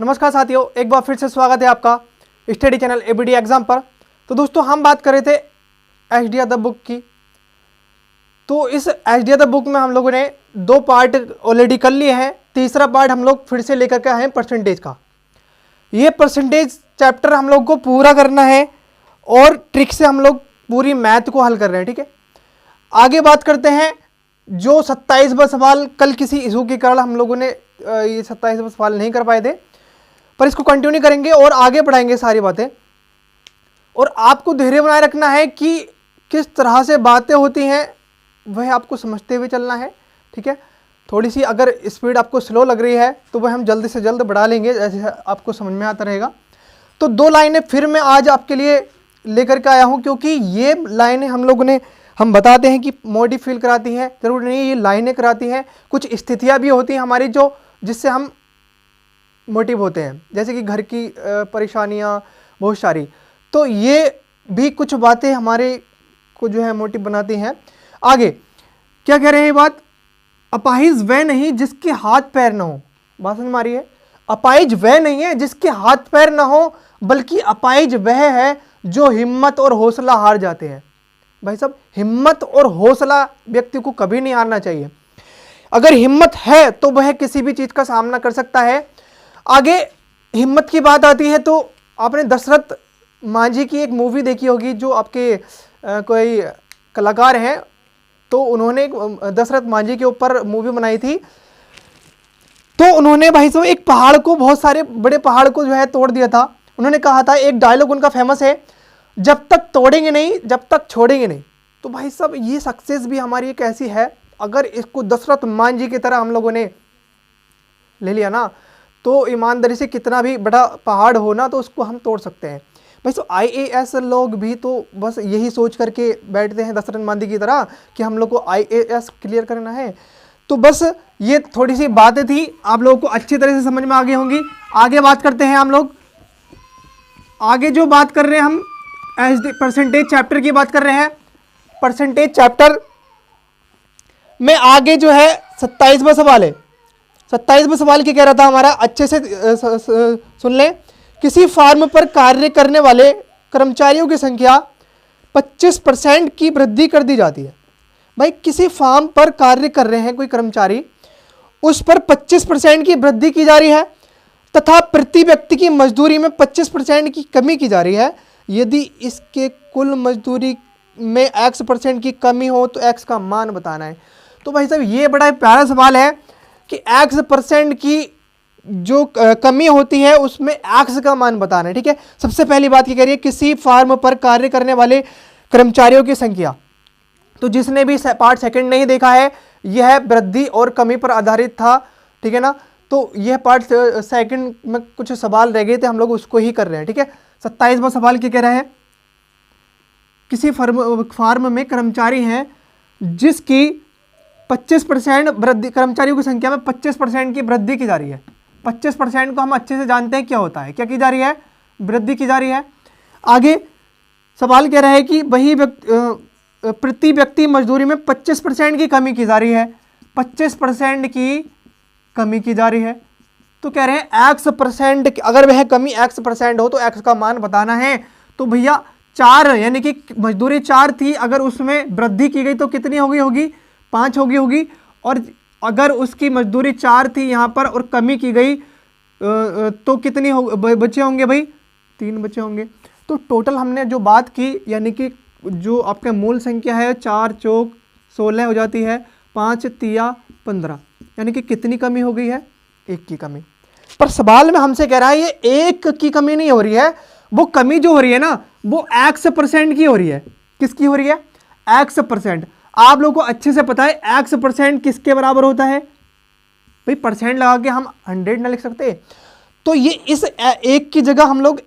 नमस्कार साथियों, एक बार फिर से स्वागत है आपका स्टडी चैनल एबीडी एग्जाम पर। तो दोस्तों हम बात कर रहे थे एचडीआर द बुक की। तो इस एचडीआर द बुक में हम लोगों ने 2 पार्ट ऑलरेडी कर लिए हैं। तीसरा पार्ट हम लोग फिर से लेकर के आए हैं परसेंटेज का। ये परसेंटेज चैप्टर हम लोग को पूरा करना है और ट्रिक से हम लोग पूरी मैथ को हल कर रहे हैं। ठीक है, आगे बात करते हैं। जो 27वां सवाल कल किसी इशू के कारण हम लोगों ने ये 27वां सवाल नहीं कर पाए थे, पर इसको कंटिन्यू करेंगे और आगे बढ़ाएंगे सारी बातें। और आपको धैर्य बनाए रखना है कि किस तरह से बातें होती हैं वह आपको समझते हुए चलना है। ठीक है, थोड़ी सी अगर स्पीड आपको स्लो लग रही है तो वह हम जल्द से जल्द बढ़ा लेंगे जैसे आपको समझ में आता रहेगा। तो 2 लाइनें फिर मैं आज आपके लिए लेकर के आया हूँ, क्योंकि ये लाइनें हम बताते हैं कि मोटिव फील कराती हैं, जरूर नहीं ये लाइनें कराती हैं। कुछ स्थितियाँ भी होती हैं हमारी जो जिससे हम मोटिव होते हैं, जैसे कि घर की परेशानियां बहुत सारी। तो ये भी कुछ बातें हमारे को जो है मोटिव बनाती हैं। आगे क्या कह रहे हैं ये बात, अपाहिज वह नहीं जिसके हाथ पैर ना हो। बात समझ में आ रही है? अपाहिज वह नहीं है जिसके हाथ पैर ना हो, बल्कि अपाहिज वह है जो हिम्मत और हौसला हार जाते हैं। भाई साहब, हिम्मत और हौसला व्यक्ति को कभी नहीं हारना चाहिए। अगर हिम्मत है तो वह किसी भी चीज का सामना कर सकता है। आगे हिम्मत की बात आती है तो आपने दशरथ मांझी की एक मूवी देखी होगी, जो आपके कोई कलाकार हैं, तो उन्होंने दशरथ मांझी के ऊपर मूवी बनाई थी। तो उन्होंने भाई साहब एक पहाड़ को, बहुत सारे बड़े पहाड़ को जो है तोड़ दिया था। उन्होंने कहा था, एक डायलॉग उनका फेमस है, जब तक तोड़ेंगे नहीं जब तक छोड़ेंगे नहीं। तो भाई साहब ये सक्सेस भी हमारी एक ऐसी है, अगर इसको दशरथ मांझी की तरह हम लोगों ने ले लिया ना, तो ईमानदारी से कितना भी बड़ा पहाड़ हो ना, तो उसको हम तोड़ सकते हैं। भाई तो आईएएस लोग भी तो बस यही सोच करके बैठते हैं दशरथ मांझी की तरह कि हम लोग को आईएएस क्लियर करना है। तो बस ये थोड़ी सी बातें थी, आप लोगों को अच्छी तरह से समझ में आ गई होंगी। आगे बात करते हैं हम लोग। आगे जो बात कर रहे हैं हम परसेंटेज चैप्टर की बात कर रहे हैं। परसेंटेज चैप्टर में आगे जो है 27वां सवाल है। 27वां सवाल क्या कह रहा था हमारा, अच्छे से सुन लें। किसी फार्म पर कार्य करने वाले कर्मचारियों की संख्या 25% की वृद्धि कर दी जाती है। भाई किसी फार्म पर कार्य कर रहे हैं कोई कर्मचारी, उस पर 25% की वृद्धि की जा रही है तथा प्रति व्यक्ति की मजदूरी में 25% की कमी की जा रही है। यदि इसके कुल मजदूरी में x% की कमी हो तो x का मान बताना है। तो भाई साहब ये बड़ा प्यारा सवाल है कि x% की जो कमी होती है उसमें x का मान बताना है। ठीक है, सबसे पहली बात ये कह रही है किसी फार्म पर कार्य करने वाले कर्मचारियों की संख्या। तो जिसने भी पार्ट सेकंड नहीं देखा है, यह वृद्धि और कमी पर आधारित था। ठीक है ना, तो यह पार्ट सेकंड में कुछ सवाल रह गए थे, हम लोग उसको ही कर रहे हैं। ठीक है, 27वां सवाल क्या कह रहा है, किसी फार्म में कर्मचारी हैं जिसकी 25% वृद्धि, कर्मचारियों की संख्या में 25% की वृद्धि की जा रही है। 25% को हम अच्छे से जानते हैं क्या होता है, क्या की जा रही है, वृद्धि की जा रही है। आगे सवाल कह रहा है कि वही प्रति व्यक्ति मजदूरी में 25% की कमी की जा रही है। 25% की कमी की जा रही है। तो कह रहे हैं x%, अगर वह कमी x% हो तो x का मान बताना है। तो भैया 4, यानी कि मजदूरी 4 थी, अगर उसमें वृद्धि की गई तो कितनी होगी 5 होगी। और अगर उसकी मजदूरी 4 थी यहाँ पर और कमी की गई तो कितनी बचे होंगे भाई, 3 बचे होंगे। तो टोटल हमने जो बात की, यानी कि जो आपका मूल संख्या है 4 चौक 16 हो जाती है, 5 तिया 15, यानी कि कितनी कमी हो गई है, 1 की कमी। पर सवाल में हमसे कह रहा है ये 1 की कमी नहीं हो रही है, वो कमी जो हो रही है ना वो x% की हो रही है। किसकी हो रही है, x%। आप लोगों को अच्छे से पता है x% किसके बराबर होता है भाई, परसेंट लगा के हम 100 ना लिख सकते। तो ये इस 1 की जगह हम लोग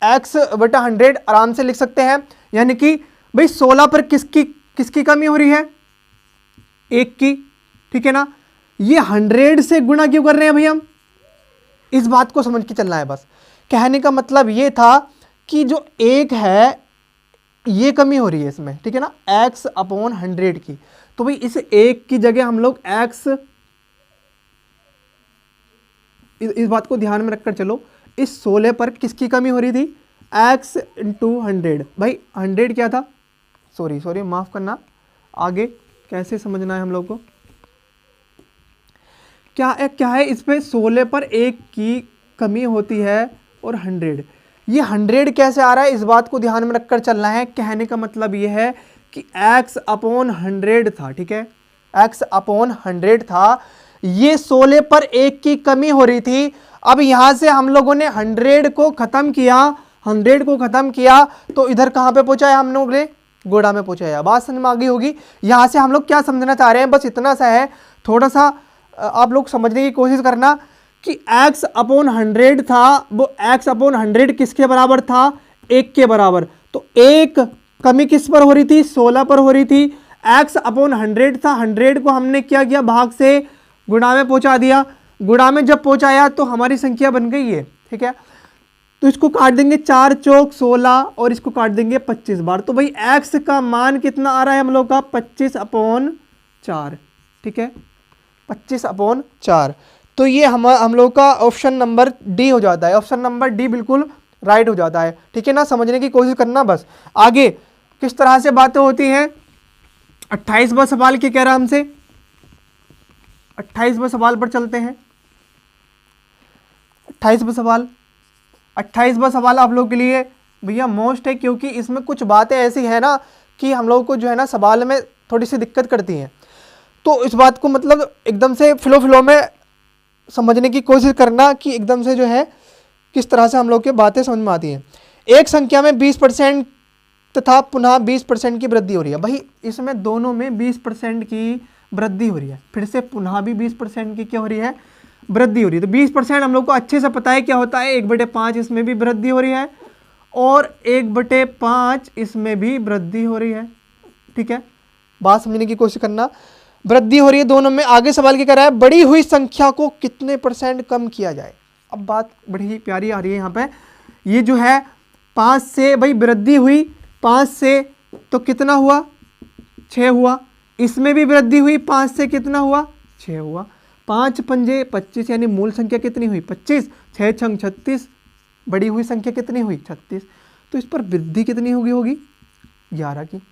x/100 आराम से लिख सकते हैं, यानी कि भाई 16 पर किसकी कमी हो रही है, 1 की। ठीक है ना, ये 100 से गुणा क्यों कर रहे हैं भाई, हम इस बात को समझ के चलना है। बस कहने का मतलब ये था कि जो 1 है ये कमी हो रही है इसमें। ठीक है ना, x/100 की। तो भाई इस 1 की जगह हम लोग x इस बात को ध्यान में रखकर चलो, इस 16 पर किसकी कमी हो रही थी, x इंटू 100। भाई 100 क्या था, सॉरी माफ़ करना, आगे कैसे समझना है हम लोग को, क्या है इस पे 16 पर 1 की कमी होती है और 100, ये 100 कैसे आ रहा है, इस बात को ध्यान में रखकर चलना है। कहने का मतलब ये है कि x अपॉन 100 था, ठीक है, x अपॉन 100 था, ये 16 पर 1 की कमी हो रही थी। अब यहां से हम लोगों ने 100 को खत्म किया, 100 को खत्म किया तो इधर कहां पे पहुंचाया हम लोग ने, गोड़ा में पहुंचाया। बात समझ में आ गई होगी। यहां से हम लोग क्या समझना चाह रहे हैं, बस इतना सा है, थोड़ा सा आप लोग समझने की कोशिश करना कि x अपॉन 100 था, वो x अपॉन 100 किसके बराबर था, 1 के बराबर। तो एक कमी किस पर हो रही थी, 16 पर हो रही थी। x अपॉन 100 था, 100 को हमने क्या किया, भाग से गुणा में पहुंचा दिया। गुणा में जब पहुंचाया तो हमारी संख्या बन गई है, ठीक है। तो इसको काट देंगे 4 चौक 16 और इसको काट देंगे 25 बार। तो भाई x का मान कितना आ रहा है हम लोग का, 25 अपॉन 4, ठीक है, 25 अपॉन 4। तो ये हम लोग का ऑप्शन नंबर डी हो जाता है, ऑप्शन नंबर डी बिल्कुल राइट हो जाता है, ठीक है ना। समझने की कोशिश करना। बस आगे किस तरह से बातें होती हैं। 28वां सवाल क्या कह रहा है हमसे, 28वां सवाल पर चलते हैं। 28वां सवाल आप लोग के लिए भैया मोस्ट है, क्योंकि इसमें कुछ बातें ऐसी है ना कि हम लोग को जो है ना सवाल में थोड़ी सी दिक्कत करती हैं। तो इस बात को मतलब एकदम से फ्लो में समझने की कोशिश करना कि एकदम से जो है किस तरह से हम लोग की बातें समझ में आती हैं। एक संख्या में 20% तथा पुनः 20% की वृद्धि हो रही है। भाई इसमें दोनों में 20% की वृद्धि हो रही है, फिर से पुनः भी 20% की क्या हो रही है, वृद्धि हो रही है। तो 20% हम लोग को अच्छे से पता है क्या होता है, 1/5 इसमें भी वृद्धि हो रही है और 1/5 इसमें भी वृद्धि हो रही है, ठीक है। बात समझने की कोशिश करना, वृद्धि हो रही है दोनों में। आगे सवाल क्या कर रहा है, बढ़ी हुई संख्या को कितने % कम किया जाए। अब बात बड़ी ही प्यारी आ रही है यहाँ पे, ये जो है 5 से भाई वृद्धि हुई, 5 से तो कितना हुआ, 6 हुआ। इसमें भी वृद्धि हुई, 5 से कितना हुआ, 6 हुआ। 5 पंजे 25, यानी मूल संख्या कितनी हुई, 25, 6 छंग 36, बड़ी हुई संख्या कितनी हुई, 36। तो इस पर वृद्धि कितनी होगी 11 की।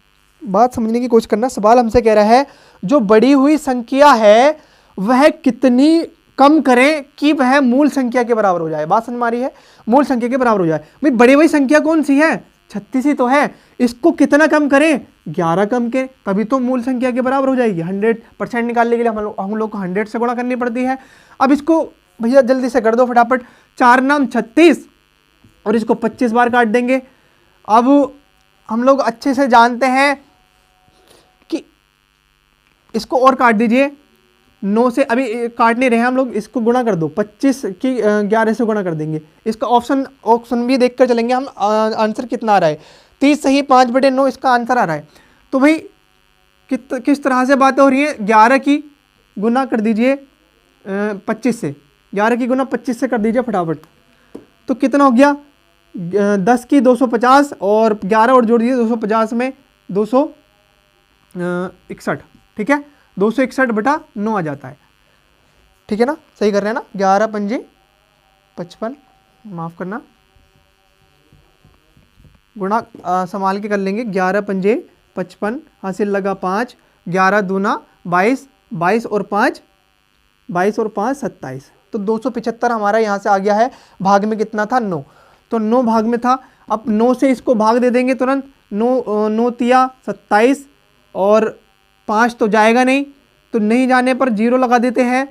बात समझने की कोशिश करना। सवाल हमसे कह रहा है जो बड़ी हुई संख्या है वह कितनी कम करें कि वह मूल संख्या के बराबर हो जाए। बात समझ में आ रही है, मूल संख्या के बराबर हो जाए। भाई बड़ी हुई संख्या कौन सी है, 36 ही तो है। इसको कितना कम करें, 11 कम करें, तभी तो मूल संख्या के बराबर हो जाएगी। 100% निकालने के लिए हम लोग को 100 से गुणा करनी पड़ती है। अब इसको भैया जल्दी से कर दो फटाफट, 4 नाम 36 और इसको 25 बार काट देंगे। अब हम लोग अच्छे से जानते हैं कि इसको और काट दीजिए, 9 से अभी काट नहीं रहे हम लोग, इसको गुणा कर दो, 25 की 11 से गुणा कर देंगे। इसका ऑप्शन भी देखकर चलेंगे हम, आंसर कितना आ रहा है, 30 सही, 5/9 इसका आंसर आ रहा है। तो भाई किस तरह से बातें हो रही हैं, 11 की गुना कर दीजिए 25 से, 11 की गुना 25 से कर दीजिए फटाफट। तो कितना हो गया, 10 की 250 और 11 और जोड़ दीजिए 250 में 261, ठीक है, 261/9 आ जाता है, ठीक है ना, सही कर रहे हैं ना। 11 पंजे 55, माफ करना, गुणा संभाल के कर लेंगे, 11 पंजे 55, हासिल लगा 5, 11 दूना 22, 22 और 5 27। तो 275 हमारा यहाँ से आ गया है। भाग में कितना था, 9, तो 9 भाग में था। अब 9 से इसको भाग दे देंगे तुरंत, 9 तिया 27 और 5 तो जाएगा नहीं, तो नहीं जाने पर 0 लगा देते हैं।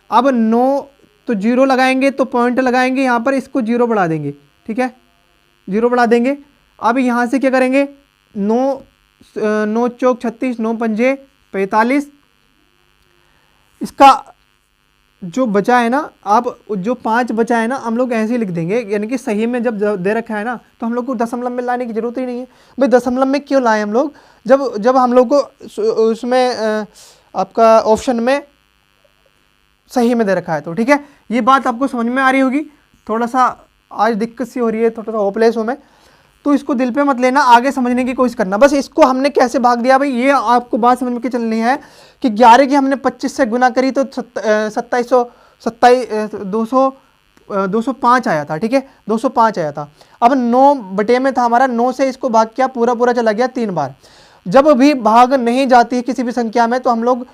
अब 9 तो 0 लगाएंगे तो पॉइंट लगाएंगे यहाँ पर, इसको 0 बढ़ा देंगे, ठीक है, 0 बढ़ा देंगे। अब यहाँ से क्या करेंगे, 9 चौक 36, 9 पंजे 45, इसका जो बचा है ना, आप जो 5 बचा है ना हम लोग ऐसे ही लिख देंगे, यानी कि सही में जब दे रखा है ना तो हम लोग को दशमलव में लाने की जरूरत ही नहीं है। भाई दशमलव में क्यों लाएं हम लोग, जब हम लोग को उसमें आपका ऑप्शन में सही में दे रखा है। तो ठीक है, ये बात आपको समझ में आ रही होगी। थोड़ा सा आज दिक्कत सी हो रही है, थोड़ा सा होपलेस हूँ मैं, तो इसको दिल पे मत लेना, आगे समझने की कोशिश करना। बस इसको हमने कैसे भाग दिया भाई, ये आपको बात समझ में के चलनी है कि 11 की हमने 25 से गुना करी तो 200 205 आया था, ठीक है, 205 आया था। अब 9 बटे में था हमारा, 9 से इसको भाग किया, पूरा पूरा चला गया 3 बार। जब भी भाग नहीं जाती है किसी भी संख्या में तो हम लोग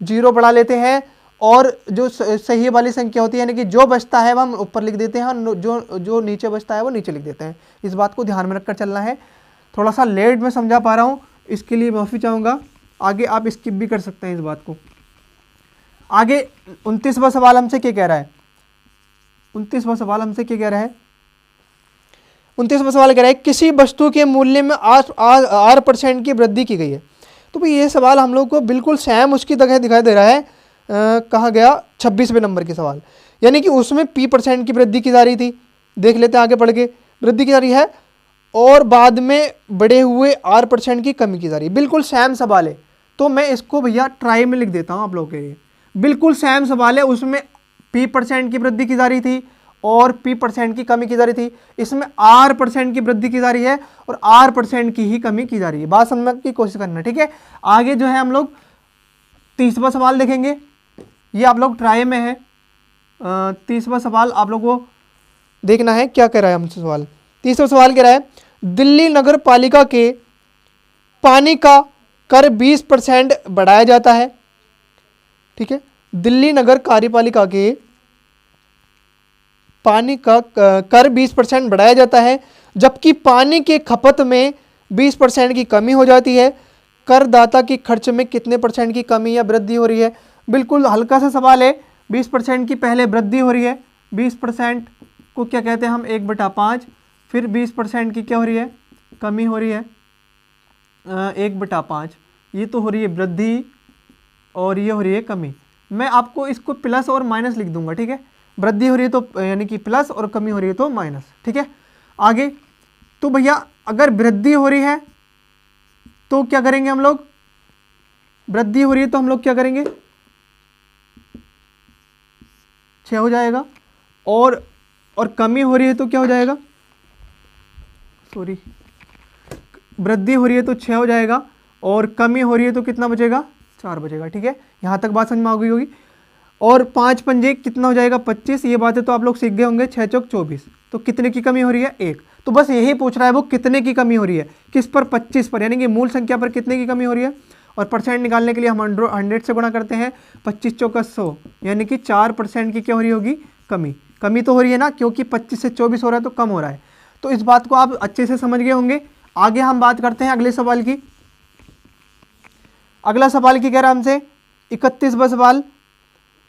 0 बढ़ा लेते हैं और जो सही वाली संख्या होती है यानी कि जो बचता है वह हम ऊपर लिख देते हैं और जो नीचे बचता है वो नीचे लिख देते हैं। इस बात को ध्यान में रखकर चलना है। थोड़ा सा लेट में समझा पा रहा हूँ, इसके लिए माफ़ी चाहूँगा। आगे आप स्किप भी कर सकते हैं इस बात को। आगे 29वां सवाल हमसे क्या कह रहा है? 29वां सवाल हमसे क्या कह रहा है? 29वां सवाल कह रहा है किसी वस्तु के मूल्य में 8% की वृद्धि की गई है। तो भाई ये सवाल हम लोग को बिल्कुल सेम उसकी तरह दिखाई दे रहा है। कहाँ गया? 26वें नंबर के सवाल, यानी कि उसमें p% की वृद्धि की जा रही थी। देख लेते हैं आगे पढ़ के, वृद्धि की जा रही है और बाद में बढ़े हुए r% की कमी की जा रही है। बिल्कुल सेम सवाल है, तो मैं इसको भैया ट्राई में लिख देता हूँ आप लोगों के लिए। बिल्कुल सेम सवाल है, उसमें p% की वृद्धि की जा रही थी और p% की कमी की जा रही थी। इसमें r% की वृद्धि की जा रही है और r% की ही कमी की जा रही है। बात समझने की कोशिश करना, ठीक है। आगे जो है हम लोग 30वां सवाल देखेंगे, ये आप लोग ट्राई में है। 30वां सवाल आप लोगों को देखना है क्या कह रहा है हमसे सवाल। 30वां सवाल कह रहा है दिल्ली नगर पालिका के पानी का कर 20% बढ़ाया जाता है, ठीक है। दिल्ली नगर कार्यपालिका के पानी का कर 20% बढ़ाया जाता है, जबकि पानी के खपत में 20% की कमी हो जाती है। करदाता की खर्च में कितने % की कमी या वृद्धि हो रही है? बिल्कुल हल्का सा सवाल है। 20% की पहले वृद्धि हो रही है, 20% को क्या कहते हैं हम? 1/5। फिर 20% की क्या हो रही है? कमी हो रही है, 1/5। ये तो हो रही है वृद्धि और ये हो रही है कमी। मैं आपको इसको प्लस और माइनस लिख दूंगा, ठीक है। वृद्धि हो रही है तो यानी कि प्लस और कमी हो रही है तो माइनस, ठीक है। आगे तो भैया अगर वृद्धि हो रही है तो क्या करेंगे हम लोग? वृद्धि हो रही है तो हम लोग क्या करेंगे? 6 हो जाएगा। और कमी हो रही है तो क्या हो जाएगा? सॉरी, वृद्धि हो रही है तो 6 हो जाएगा और कमी हो रही है तो कितना बचेगा? 4 बचेगा, ठीक है। यहाँ तक बात समझ में आ गई होगी। और 5 पंजे कितना हो जाएगा? 25। ये बातें तो आप लोग सीख गए होंगे। 6 चौक 24। तो कितने की कमी हो रही है? 1। तो बस यही पूछ रहा है वो कितने की कमी हो रही है, किस पर? 25 पर, यानी कि मूल संख्या पर कितने की कमी हो रही है। और परसेंट निकालने के लिए हम 100 से गुणा करते हैं। 25 चौका 100, यानी कि 4% की क्या हो रही होगी? कमी। कमी तो हो रही है ना, क्योंकि 25 से 24 हो रहा है तो कम हो रहा है। तो इस बात को आप अच्छे से समझ गए होंगे। आगे हम बात करते हैं अगले सवाल की। अगला सवाल की कह रहा है हमसे 31वां सवाल।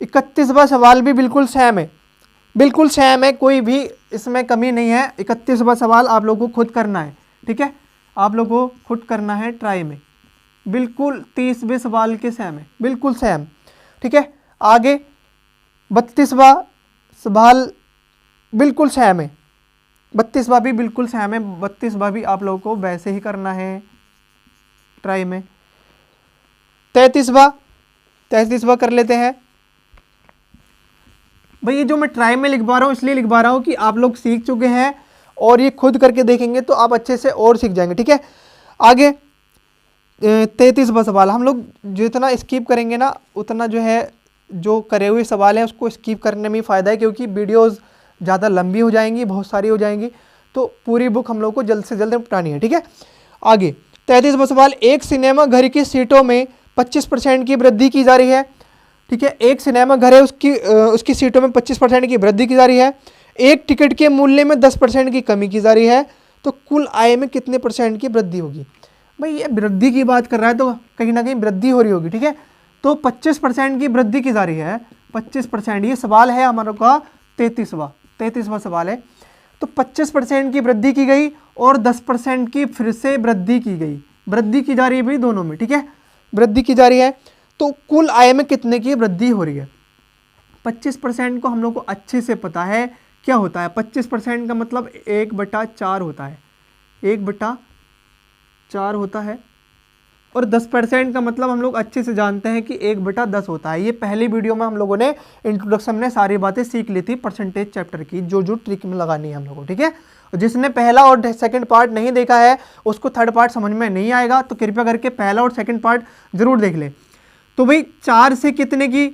31वां सवाल भी बिल्कुल सेम है, बिल्कुल सेम है, कोई भी इसमें कमी नहीं है। 31वां सवाल आप लोगों को खुद करना है, ठीक है। आप लोगों को खुद करना है ट्राई में। बिल्कुल 30वें सवाल के सेम है, बिल्कुल सेम, ठीक है। आगे 32वां सवाल बिल्कुल सेम है, 32वां भी बिल्कुल सेम है। 32वां भी आप लोगों को वैसे ही करना है ट्राई में। 33वां कर लेते हैं। भाई ये जो मैं ट्राई में लिखवा रहा हूँ इसलिए लिखवा रहा हूँ कि आप लोग सीख चुके हैं और ये खुद करके देखेंगे तो आप अच्छे से और सीख जाएंगे, ठीक है। आगे 33वां सवाल हम लोग जितना स्किप करेंगे ना उतना जो है जो करे हुए सवाल हैं उसको स्किप करने में फ़ायदा है, क्योंकि वीडियोस ज़्यादा लंबी हो जाएंगी, बहुत सारी हो जाएंगी, तो पूरी बुक हम लोग को जल्द से जल्द निपटानी है, ठीक है। आगे 33वां सवाल, एक सिनेमा घर की सीटों में 25% की वृद्धि की जा रही है, ठीक है। एक सिनेमा घर है, उसकी सीटों में 25% की वृद्धि की जा रही है। एक टिकट के मूल्य में 10% की कमी की जा रही है, तो कुल आय में कितने % की वृद्धि होगी? भाई ये वृद्धि की बात कर रहा है तो कहीं ना कहीं वृद्धि हो रही होगी, ठीक है। तो 25% की वृद्धि की जा रही है, 25%। ये सवाल है हमारे का 33वां सवाल है। तो 25% की वृद्धि की गई और 10% की फिर से वृद्धि की गई, वृद्धि की जा रही है भाई दोनों में, ठीक है, वृद्धि की जा रही है। तो कुल आय में कितने की वृद्धि हो रही है? 25% को हम लोग को अच्छे से पता है क्या होता है। 25% का मतलब 1/4 होता है, 1/4 होता है। और 10% का मतलब हम लोग अच्छे से जानते हैं कि 1/10 होता है। ये पहली वीडियो में हम लोगों ने इंट्रोडक्शन में सारी बातें सीख ली थी परसेंटेज चैप्टर की, जो ट्रिक में लगानी है हम लोगों को, ठीक है। जिसने पहला और सेकंड पार्ट नहीं देखा है उसको थर्ड पार्ट समझ में नहीं आएगा, तो कृपया करके पहला और सेकंड पार्ट जरूर देख ले। तो भाई 4 से कितने की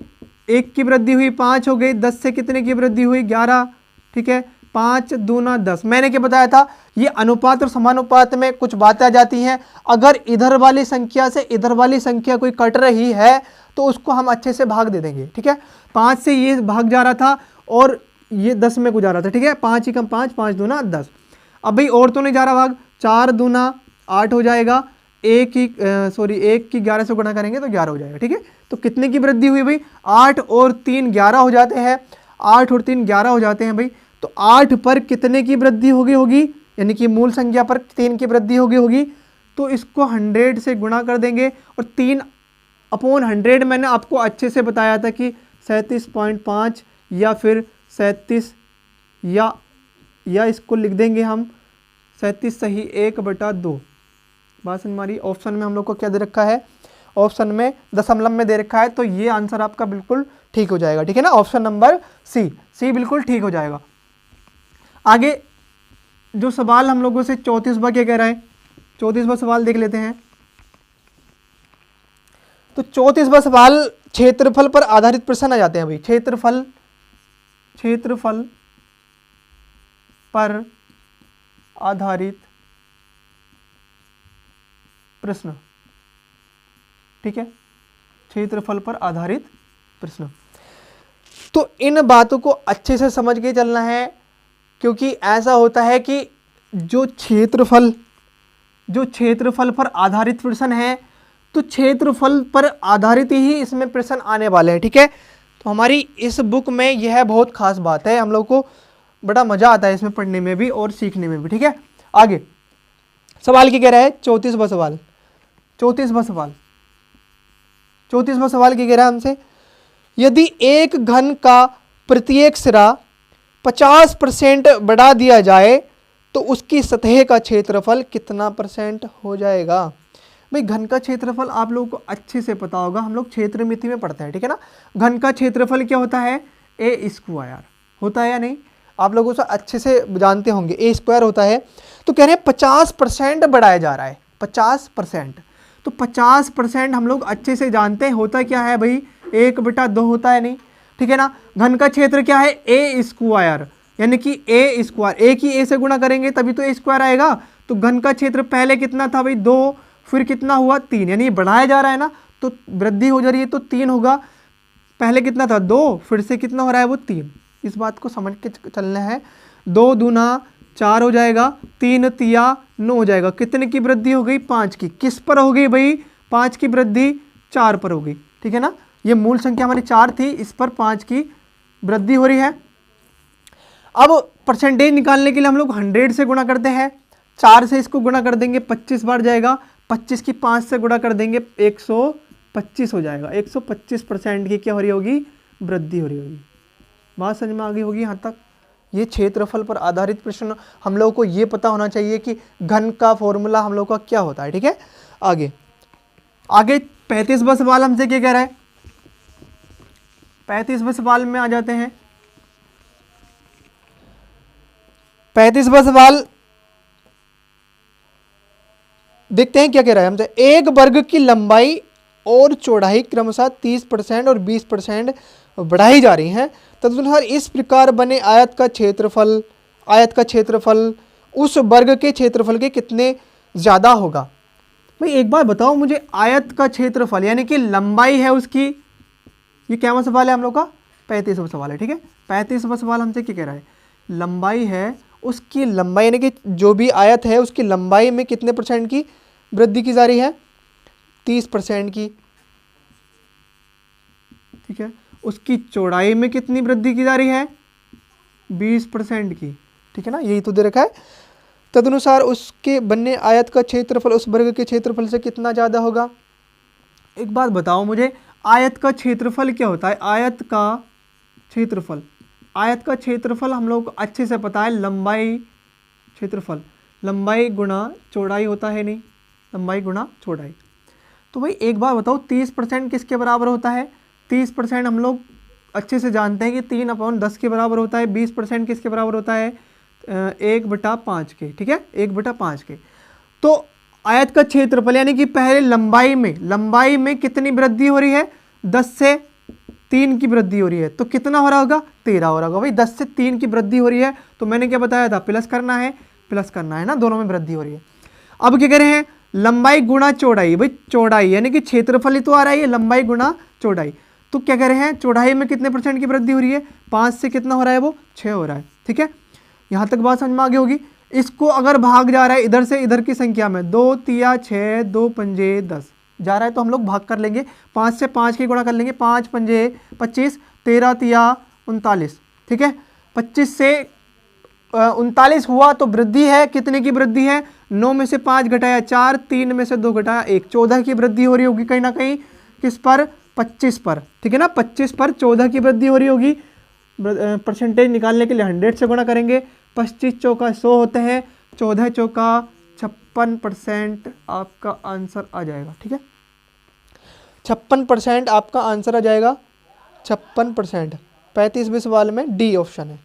1 की वृद्धि हुई? 5 हो गई। 10 से कितने की वृद्धि हुई? 11। ठीक है, 5 दूना 10। मैंने क्या बताया था, ये अनुपात और समानुपात में कुछ बातें आ जाती हैं। अगर इधर वाली संख्या से इधर वाली संख्या कोई कट रही है तो उसको हम अच्छे से भाग दे देंगे। ठीक है, 5 से ये भाग जा रहा था और ये 10 में गुजारा था। ठीक है, 5 ही कम 5, 5 दूना 10। अब भाई और तो नहीं जा रहा भाग, 4 दूना 8 हो जाएगा, 1 की 11 से गुणा करेंगे तो 11 हो जाएगा। ठीक है, तो कितने की वृद्धि हुई भाई, 8 और 3 11 हो जाते हैं, 8 और 3 11 हो जाते हैं भाई। तो 8 पर कितने की वृद्धि होगी, यानी कि मूल संख्या पर 3 की वृद्धि होगी। तो इसको 100 से गुणा कर देंगे और 3/100 मैंने आपको अच्छे से बताया था कि 37.5 या फिर 37 या इसको लिख देंगे हम 37 सही 1/2। बात हमारी ऑप्शन में हम लोग को क्या दे रखा है, ऑप्शन में दशमलव में दे रखा है, तो ये आंसर आपका बिल्कुल ठीक हो जाएगा। ठीक है ना, ऑप्शन नंबर सी बिल्कुल ठीक हो जाएगा। आगे जो सवाल हम लोगों से 34वां क्या कह रहा है, 34वां सवाल देख लेते हैं। तो 34वां सवाल क्षेत्रफल पर आधारित प्रश्न आ जाते हैं भाई। क्षेत्रफल पर आधारित प्रश्न। ठीक है, क्षेत्रफल पर आधारित प्रश्न। तो इन बातों को अच्छे से समझ के चलना है, क्योंकि ऐसा होता है कि जो क्षेत्रफल पर आधारित प्रश्न है, तो क्षेत्रफल पर आधारित ही इसमें प्रश्न आने वाले हैं। ठीक है, तो हमारी इस बुक में यह बहुत खास बात है, हम लोग को बड़ा मजा आता है इसमें पढ़ने में भी और सीखने में भी। ठीक है, आगे सवाल क्या कह रहा है, 34वां सवाल क्या कह रहा है हमसे, यदि एक घन का प्रत्येक सिरा 50% बढ़ा दिया जाए तो उसकी सतह का क्षेत्रफल कितना % हो जाएगा। भाई घन का क्षेत्रफल आप लोगों को अच्छे से पता होगा, हम लोग क्षेत्रमिति में पढ़ते हैं। ठीक है ना, घन का क्षेत्रफल क्या होता है, a² होता है या नहीं, आप लोगों से अच्छे से जानते होंगे, a² होता है। तो कह रहे हैं 50% बढ़ाया जा रहा है, 50%। तो 50% हम लोग अच्छे से जानते हैं होता क्या है भाई, 1/2 होता है नहीं। ठीक है ना, घन का क्षेत्र क्या है, a², यानी कि a², a की a से गुणा करेंगे तभी तो a² आएगा। तो घन का क्षेत्र पहले कितना था भाई, 2, फिर कितना हुआ 3, यानी बढ़ाया जा रहा है ना, तो वृद्धि हो जा रही है तो 3 होगा। पहले कितना था 2, फिर से कितना हो रहा है वो 3। इस बात को समझ के चलना है। 2 दूना 4 हो जाएगा, 3 तिया 9 हो जाएगा। कितने की वृद्धि हो गई, 5 की। किस पर हो गई भाई, 5 की वृद्धि 4 पर हो गई। ठीक है ना, ये मूल संख्या हमारी 4 थी, इस पर 5 की वृद्धि हो रही है। अब परसेंटेज निकालने के लिए हम लोग 100 से गुणा करते हैं, 4 से इसको गुणा कर देंगे 25 बार जाएगा, 25 की 5 से गुणा कर देंगे 125 हो जाएगा। 125% की क्या हो रही होगी, वृद्धि हो रही होगी। बात समझ में आ गई होगी यहाँ तक। ये क्षेत्रफल पर आधारित प्रश्न हम लोगों को ये पता होना चाहिए कि घन का फॉर्मूला हम लोग का क्या होता है। ठीक है, आगे 35वां सवाल हमसे क्या कह रहा है, 35वें सवाल में आ जाते हैं। 35वां सवाल देखते हैं क्या कह रहा है हमसे, एक वर्ग की लंबाई और चौड़ाई क्रमशः 30% और 20% बढ़ाई जा रही हैं, तदनुसार इस प्रकार बने आयत का क्षेत्रफल उस वर्ग के क्षेत्रफल के कितने ज़्यादा होगा। भाई एक बार बताओ मुझे, आयत का क्षेत्रफल यानी कि लंबाई है उसकी, ये क्या सवाल है हम लोग का, 35वां सवाल है। ठीक है, 35वां सवाल हमसे क्या कह रहा है, लंबाई है, उसकी लंबाई यानी कि जो भी आयत है उसकी लंबाई में कितने % की वृद्धि की जा रही है, 30% की। ठीक है, उसकी चौड़ाई में कितनी वृद्धि की जा रही है, 20% की। ठीक है ना, यही तो दे रखा है। तदनुसार उसके बनने आयत का क्षेत्रफल उस वर्ग के क्षेत्रफल से कितना ज़्यादा होगा। एक बात बताओ मुझे, आयत का क्षेत्रफल क्या होता है, आयत का क्षेत्रफल हम लोग को अच्छे से पता है, लंबाई क्षेत्रफल, लंबाई गुणा चौड़ाई होता है नहीं, लंबाई गुणा चौड़ाई। तो भाई एक बार बताओ 30% किसके बराबर होता है, 30% हम लोग अच्छे से जानते हैं कि 3/10 के बराबर होता है। 20% किसके बराबर होता है, 1/5 के। ठीक है, 1/5 के। तो आयत का क्षेत्रफल यानी कि पहले लंबाई में कितनी वृद्धि हो रही है, 10 से 3 की वृद्धि हो रही है तो कितना हो रहा होगा, 13 हो रहा होगा भाई। 10 से 3 की वृद्धि हो रही है तो मैंने क्या बताया था, प्लस करना है ना, दोनों में वृद्धि हो रही है। अब क्या कह रहे हैं, लंबाई गुणा चौड़ाई, भाई चौड़ाई यानी कि क्षेत्रफल ही तो आ रहा है, ये लंबाई गुणा चौड़ाई। तो क्या कह रहे हैं, चौड़ाई में कितने % की वृद्धि हो रही है, 5 से कितना हो रहा है, वो 6 हो रहा है। ठीक है, यहाँ तक बात समझ में आ गई होगी। इसको अगर भाग जा रहा है इधर से इधर की संख्या में, 2 तिया 6, 2 पंजे 10 जा रहा है तो हम लोग भाग कर लेंगे, 5 से 5 की गुणा कर लेंगे, 5 पंजे 25, 13 तिया 39। ठीक है, 25 से 39 हुआ तो वृद्धि है, कितने की वृद्धि है, 9 में से 5 घटाया 4, 3 में से 2 घटाया 1, 14 की वृद्धि हो रही होगी कहीं ना कहीं, किस पर, 25 पर। ठीक है ना, 25 पर 14 की वृद्धि हो रही होगी। परसेंटेज निकालने के लिए 100 से गुणा करेंगे, 25 चौका 100 होते हैं, 14 चौका 56% आपका आंसर आ जाएगा। ठीक है, 56% आपका आंसर आ जाएगा, 56%। 35वें सवाल में डी ऑप्शन है,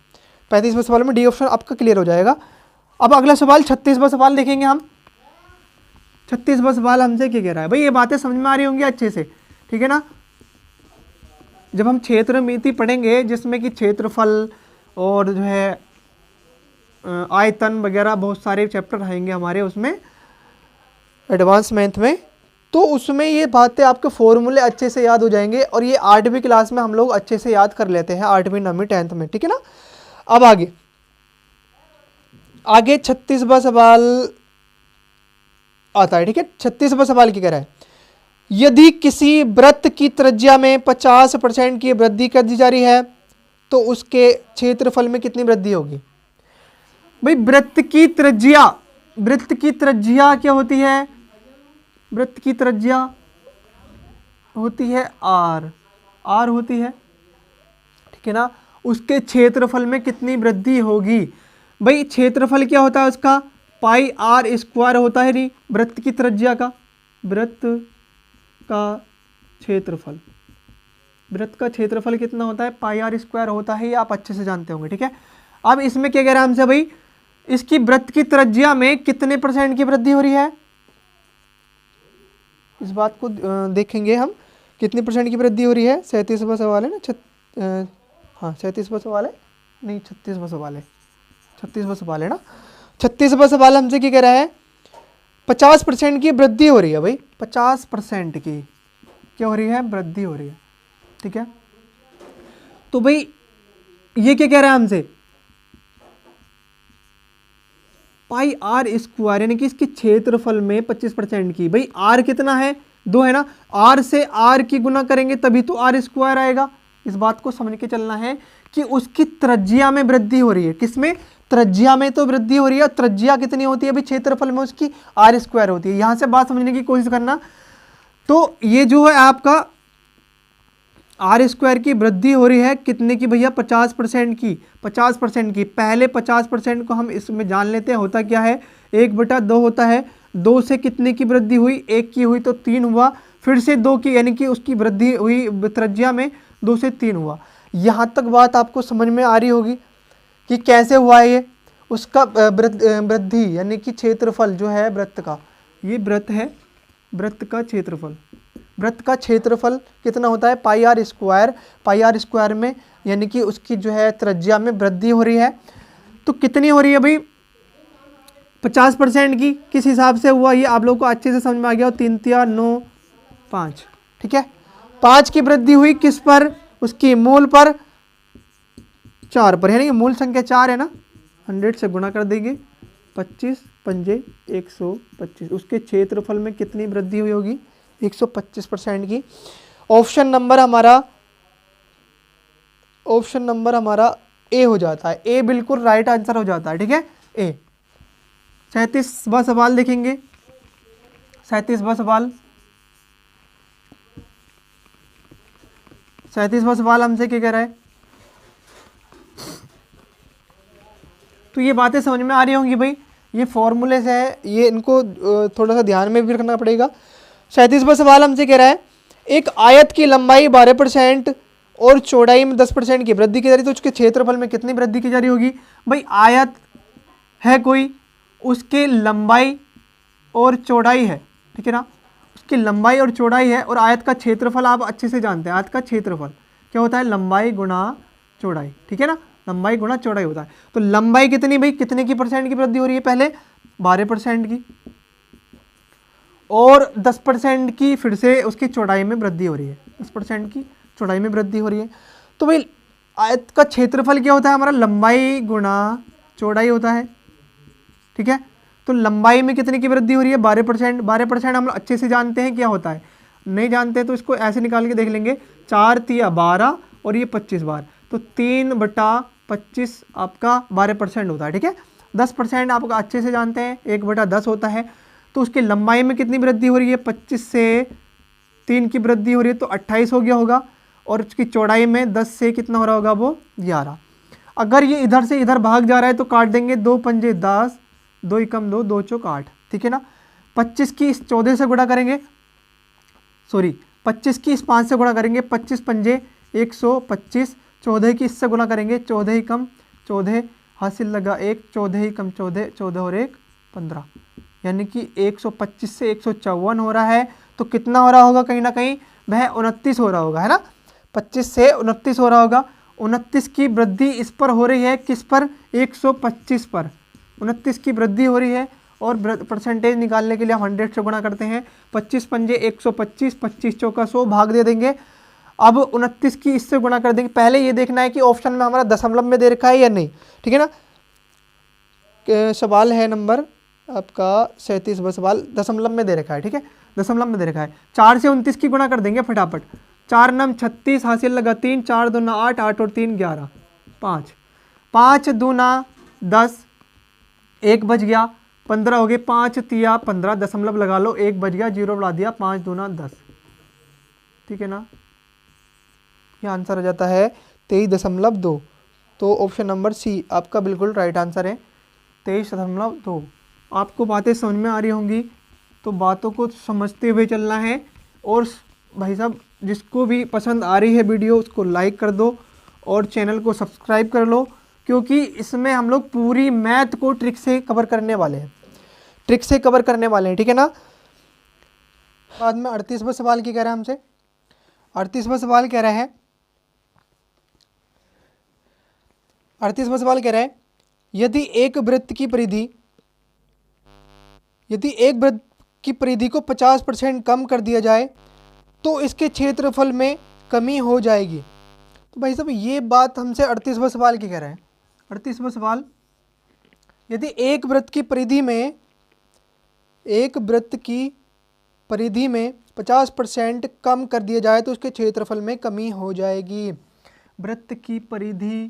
35वें सवाल में डी ऑप्शन आपका क्लियर हो जाएगा। अब अगला सवाल 36वां सवाल देखेंगे हम। 36वां सवाल हमसे क्या कह रहा है, भाई ये बातें समझ में आ रही होंगी अच्छे से। ठीक है ना, जब हम क्षेत्रमिति पढ़ेंगे जिसमें कि क्षेत्रफल और जो है आयतन वगैरह बहुत सारे चैप्टर आएंगे हमारे उसमें एडवांस मैथ में, तो उसमें ये बातें आपके फॉर्मूले अच्छे से याद हो जाएंगे और ये 8वीं क्लास में हम लोग अच्छे से याद कर लेते हैं, 8वीं 9वीं 10th में। ठीक है ना, अब आगे 36वां सवाल आता है। ठीक है, 36वां सवाल क्या कह रहा है, यदि किसी वृत्त की त्रिज्या में 50% की वृद्धि कर दी जा रही है तो उसके क्षेत्रफल में कितनी वृद्धि होगी। भाई वृत्त की त्रिज्या क्या होती है, वृत्त की त्रिज्या होती है r होती है। ठीक है ना, उसके क्षेत्रफल में कितनी वृद्धि होगी। भाई क्षेत्रफल क्या होता है उसका, पाई r स्क्वायर होता है, नहीं वृत्त की त्रिज्या का, वृत्त का क्षेत्रफल कितना होता है, पाई r स्क्वायर होता है, ये आप अच्छे से जानते होंगे। ठीक है, अब इसमें क्या कह रहा है हमसे, भाई इसकी वृत्त की त्रिज्या में कितने % की वृद्धि हो रही है, इस बात को देखेंगे हम, कितने % की वृद्धि हो रही है। 37वां सवाल है ना, हाँ 37वां सवाल है, नहीं 36वां सवाल है, 36वां सवाल है ना। 36वां सवाल हमसे क्या कह रहा है, 50% की वृद्धि हो रही है। भाई 50% की क्या हो रही है, वृद्धि हो रही है। ठीक है, तो भाई ये क्या कह रहा है हमसे, पाई r स्क्वायर यानी कि इसके क्षेत्रफल में 25% की, भाई r कितना है, 2 है ना, r से r की गुना करेंगे तभी तो r स्क्वायर आएगा। इस बात को समझ के चलना है कि उसकी त्रिज्या में वृद्धि हो रही है, किसमें, त्रिज्या में तो वृद्धि हो रही है। त्रिज्या कितनी होती है, भाई क्षेत्रफल में उसकी r स्क्वायर होती है। यहां से बात समझने की कोशिश करना, तो ये जो है आपका r स्क्वायर की वृद्धि हो रही है कितने की भैया, 50% की, 50% की। पहले 50% को हम इसमें जान लेते हैं, होता क्या है, 1/2 होता है, 2 से कितने की वृद्धि हुई, 1 की हुई तो 3 हुआ, फिर से 2 की यानी कि उसकी वृद्धि हुई त्रिज्या में, 2 से 3 हुआ। यहाँ तक बात आपको समझ में आ रही होगी कि कैसे हुआ है ये, उसका वृद्धि यानी कि क्षेत्रफल जो है वृत्त का, ये वृत्त है, वृत्त का क्षेत्रफल, वृत्त का क्षेत्रफल कितना होता है, पाई r स्क्वायर, पाई r स्क्वायर में यानी कि उसकी जो है त्रिज्या में वृद्धि हो रही है, तो कितनी हो रही है भाई, 50% की। किस हिसाब से हुआ ये आप लोग को अच्छे से समझ में आ गया, 3 तिया 9 5। ठीक है, 5 की वृद्धि हुई किस पर, उसकी मूल पर, 4 पर, यानी कि मूल संख्या 4 है ना, 100 से गुणा कर देंगे, 25 पंजे 125, उसके क्षेत्रफल में कितनी वृद्धि हुई होगी, 125% की। ऑप्शन नंबर हमारा ए हो जाता है, ए बिल्कुल राइट आंसर हो जाता है। ठीक है, ए। 37वां सवाल देखेंगे, 37वां सवाल हमसे क्या कह रहा है, तो ये बातें समझ में आ रही होंगी भाई, ये फॉर्मूले से है, ये इनको थोड़ा सा ध्यान में भी रखना पड़ेगा। 37वां सवाल हमसे कह रहा है, एक आयत की लंबाई 12% और चौड़ाई में 10% की वृद्धि की जा रही है तो उसके क्षेत्रफल में कितनी वृद्धि की जा रही होगी। भाई आयत है कोई, उसके लंबाई और चौड़ाई है, ठीक है ना, उसकी लंबाई और चौड़ाई है, और आयत का क्षेत्रफल आप अच्छे से जानते हैं, आयत का क्षेत्रफल क्या होता है, लंबाई गुणा चौड़ाई, ठीक है ना, लंबाई गुणा चौड़ाई होता है। तो लंबाई कितनी भाई, कितने की परसेंट की वृद्धि हो रही है, पहले 12% की, और 10% की फिर से उसकी चौड़ाई में वृद्धि हो रही है, 10% की चौड़ाई में वृद्धि हो रही है। तो भाई आयत का क्षेत्रफल क्या होता है हमारा, लंबाई गुणा चौड़ाई होता है, ठीक है। तो लंबाई में कितने की वृद्धि हो रही है, 12%। 12% हम लोग अच्छे से जानते हैं क्या होता है, नहीं जानते तो इसको ऐसे निकाल के देख लेंगे, 4 तिया 12 और ये 25 बार, तो 3/25 आपका 12% होता है, ठीक है। 10% आपका अच्छे से जानते हैं, 1/10 होता है। तो उसकी लंबाई में कितनी वृद्धि हो रही है, 25 से 3 की वृद्धि हो रही है, तो 28 हो गया होगा, और उसकी चौड़ाई में 10 से कितना हो रहा होगा, वो 11। अगर ये इधर से इधर भाग जा रहा है तो काट देंगे, 2 पंजे 10, 2 एकम 2, 2 चौक 8, ठीक है ना। 25 की इस 14 से गुणा करेंगे, सॉरी 25 की इस 5 से गुणा करेंगे, 25 पंजे 125, 14 की इससे गुणा करेंगे, 14 एकम 14, हासिल लगा 1, 14 एकम 14, 14 और 1 15, यानी कि 125 से 154 हो रहा है। तो कितना हो रहा होगा, कहीं ना कहीं वह 29 हो रहा होगा, है ना, 25 से 29 हो रहा होगा। 29 की वृद्धि इस पर हो रही है, किस पर, 125 पर 29 की वृद्धि हो रही है। और परसेंटेज निकालने के लिए हम 100 से गुणा करते हैं, 25 पंजे 125, 25 चौका 100, भाग दे देंगे। अब 29 की इससे गुणा कर देंगे। पहले ये देखना है कि ऑप्शन में हमारा दशमलव में दे रखा है या नहीं, ठीक है ना। सवाल है नंबर आपका 37 सवाल दशमलव में दे रखा है, ठीक है, दशमलव में दे रखा है। 4 से 29 की गुणा कर देंगे फटाफट, 4 नम 36, हासिल लगा 3, 4 दूना 8, 8 और 3 11, 5, 5 दूना 10, 1 बच गया, 15 हो गए, 5 तिया 15, दशमलव लगा लो, 1 बच गया, 0 बढ़ा दिया, 5 दूना 10, ठीक है ना। ये आंसर हो जाता है 23.2। तो ऑप्शन नंबर सी आपका बिल्कुल राइट आंसर है, 23.2। आपको बातें समझ में आ रही होंगी, तो बातों को समझते हुए चलना है। और भाई साहब जिसको भी पसंद आ रही है वीडियो उसको लाइक कर दो और चैनल को सब्सक्राइब कर लो, क्योंकि इसमें हम लोग पूरी मैथ को ट्रिक से कवर करने वाले हैं, ट्रिक से कवर करने वाले हैं, ठीक है ना। बाद में 38वां सवाल की कह रहा है हमसे, 38वां सवाल कह रहा है, 38वां सवाल कह रहा है, यदि एक वृत्त की परिधि को 50% कम कर दिया जाए तो इसके क्षेत्रफल में कमी हो जाएगी। तो भाई साहब ये बात हमसे 38वां सवाल की कह रहा है। 38वां सवाल, यदि एक वृत्त की परिधि में 50% कम कर दिया जाए तो उसके क्षेत्रफल में कमी हो जाएगी। वृत्त की परिधि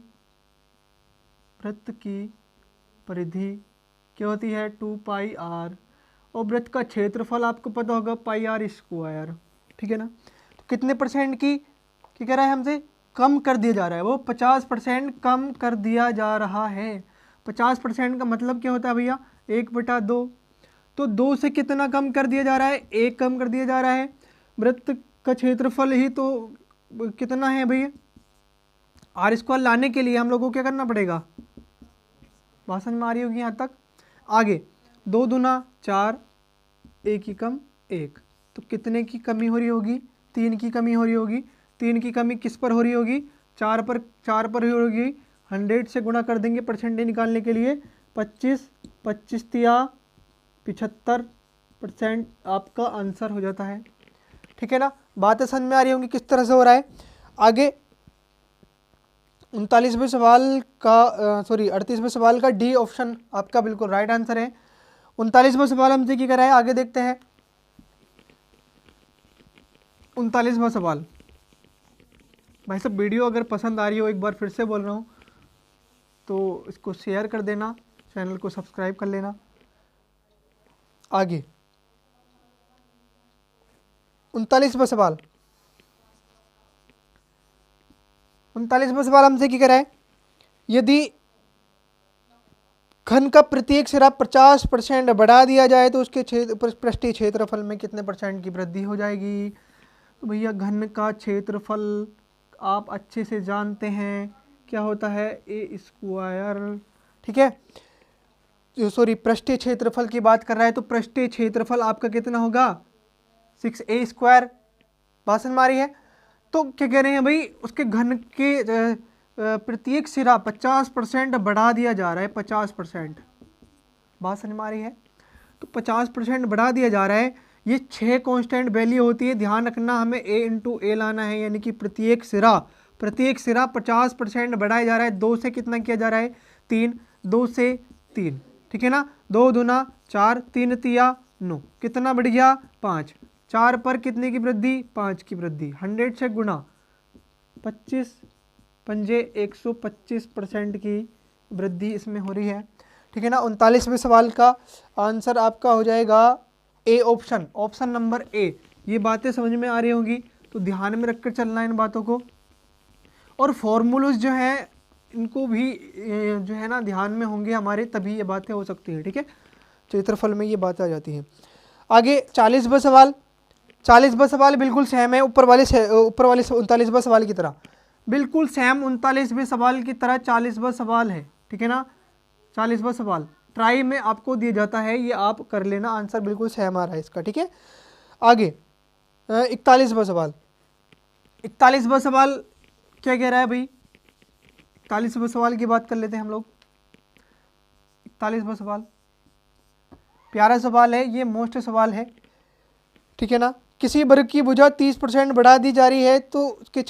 क्या होती है, 2πr, और वृत्त का क्षेत्रफल आपको पता होगा πr², ठीक है ना। तो कितने परसेंट की कह रहा है हमसे, कम कर दिया जा रहा है, वो 50% कम कर दिया जा रहा है। 50% का मतलब क्या होता है भैया, 1/2। तो 2 से कितना कम कर दिया जा रहा है, 1 कम कर दिया जा रहा है। वृत्त का क्षेत्रफल ही तो कितना है भैया, r² लाने के लिए हम लोगों को क्या करना पड़ेगा, भाषण में आ रही होगी यहाँ तक। आगे 2 दूना 4, 1 एकम 1, तो कितने की कमी हो रही होगी, 3 की कमी हो रही होगी। 3 की कमी किस पर हो रही होगी, 4 पर हो होगी। 100 से गुणा कर देंगे परसेंटेज निकालने के लिए, 25 तिया 75% आपका आंसर हो जाता है, ठीक है ना। बातें समझ में आ रही होंगी किस तरह से हो रहा है। आगे 39वें सवाल का 38वें सवाल का डी ऑप्शन आपका बिल्कुल राइट आंसर है। 39वां सवाल हमसे क्या करा है, आगे देखते हैं। 39वां सवाल, भाई साहब वीडियो अगर पसंद आ रही हो, एक बार फिर से बोल रहा हूँ, तो इसको शेयर कर देना, चैनल को सब्सक्राइब कर लेना। आगे 39वां सवाल, 39वां सवाल हमसे क्या करा है, यदि घन का प्रत्येक सिरा 50% बढ़ा दिया जाए तो उसके पृष्ठीय क्षेत्रफल में कितने % की वृद्धि हो जाएगी। तो भैया घन का क्षेत्रफल आप अच्छे से जानते हैं क्या होता है, a², ठीक है। पृष्ठीय क्षेत्रफल की बात कर रहा है, तो पृष्ठीय क्षेत्रफल आपका कितना होगा, 6a², भाषण मारी है। तो क्या कह रहे हैं भाई, उसके घन के प्रत्येक सिरा 50% बढ़ा दिया जा रहा है, 50%। बात समझ में आ रही है? तो 50% बढ़ा दिया जा रहा है। ये 6 कांस्टेंट वैल्यू होती है, ध्यान रखना, हमें a इंटू ए लाना है, यानी कि प्रत्येक सिरा 50% बढ़ाया जा रहा है। 2 से कितना किया जा रहा है? 3, 2 से 3, ठीक है ना। 2 दूना 4, 3 तिया 9, कितना बढ़ गया? 5। 4 पर कितने की वृद्धि? 5 की वृद्धि। 100 से गुना 25 पंजे 125% की वृद्धि इसमें हो रही है, ठीक है ना। 39वें सवाल का आंसर आपका हो जाएगा A option, option number A. ये बातें समझ में आ रही होंगी, तो ध्यान में रखकर चलना है इन बातों को। और फॉर्मूलाज जो हैं इनको भी जो है ना ध्यान में होंगे हमारे, तभी ये बातें हो सकती हैं, ठीक है। क्षेत्रफल में ये बातें आ जाती हैं। आगे 40वां सवाल, 40वां सवाल बिल्कुल सेम है ऊपर वाले 39वां सवाल की तरह, बिल्कुल सेम 39वें सवाल की तरह 40वां सवाल है, ठीक है ना। 40वां सवाल ट्राई में आपको दिया जाता है, ये आप कर लेना, आंसर बिल्कुल सेम आ रहा है इसका, ठीक है। आगे 41वां सवाल, 41वां सवाल क्या कह रहा है भाई? 41वां सवाल की बात कर लेते हैं हम लोग। 41वां सवाल प्यारा सवाल है, ये मोस्ट सवाल है, ठीक है ना। किसी वर्ग की भुजा 30% बढ़ा दी जा रही है, तो उसके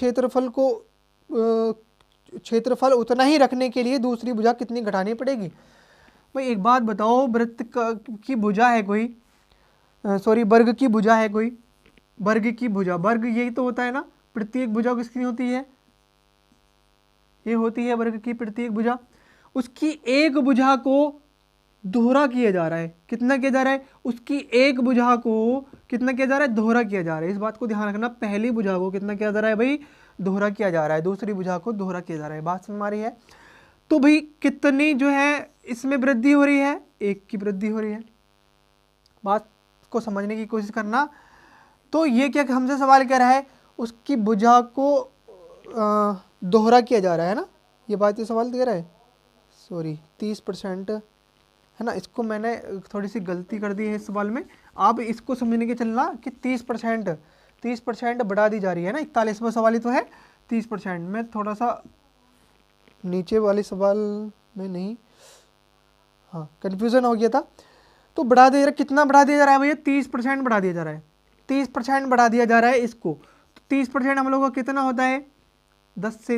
क्षेत्रफल उतना ही रखने के लिए दूसरी भुजा कितनी घटानी पड़ेगी? भाई एक बात बताओ, वृत्त की भुजा है कोई, सॉरी वर्ग की भुजा है कोई, वर्ग की भुजा, वर्ग यही तो होता है ना, प्रत्येक भुजा किसकी होती है? ये होती है वर्ग की प्रत्येक भुजा। उसकी एक भुजा को दोहरा किया जा रहा है, कितना किया जा रहा है? उसकी एक भुजा को कितना किया जा रहा है? दोहरा किया जा रहा है। इस बात को ध्यान रखना, पहली भुजा को कितना किया जा रहा है भाई? दोहरा किया जा रहा है, दूसरी भुजा को दोहरा किया जा रहा है। बात समझ में आ रही है? तो भाई कितनी जो है इसमें वृद्धि हो रही है? 1 की वृद्धि हो रही है। बात को समझने की कोशिश करना। तो ये क्या हमसे सवाल कह रहा है? उसकी भुजा को दोहरा किया जा रहा है ना, ये बात ये सवाल दे रहा है, सॉरी 30% है ना। इसको मैंने थोड़ी सी गलती कर दी है इस सवाल में, आप इसको समझने के चलना कि 30% बढ़ा दी जा रही है ना। 41वां सवाल ही तो है 30%, मैं थोड़ा सा नीचे वाले सवाल में नहीं, हाँ कन्फ्यूज़न हो गया था। तो बढ़ा दिया जा रहा है, कितना बढ़ा दिया जा रहा है भैया? 30% बढ़ा दिया जा रहा है, 30% बढ़ा दिया जा रहा है इसको। तो 30% हम लोगों का कितना होता है? 10 से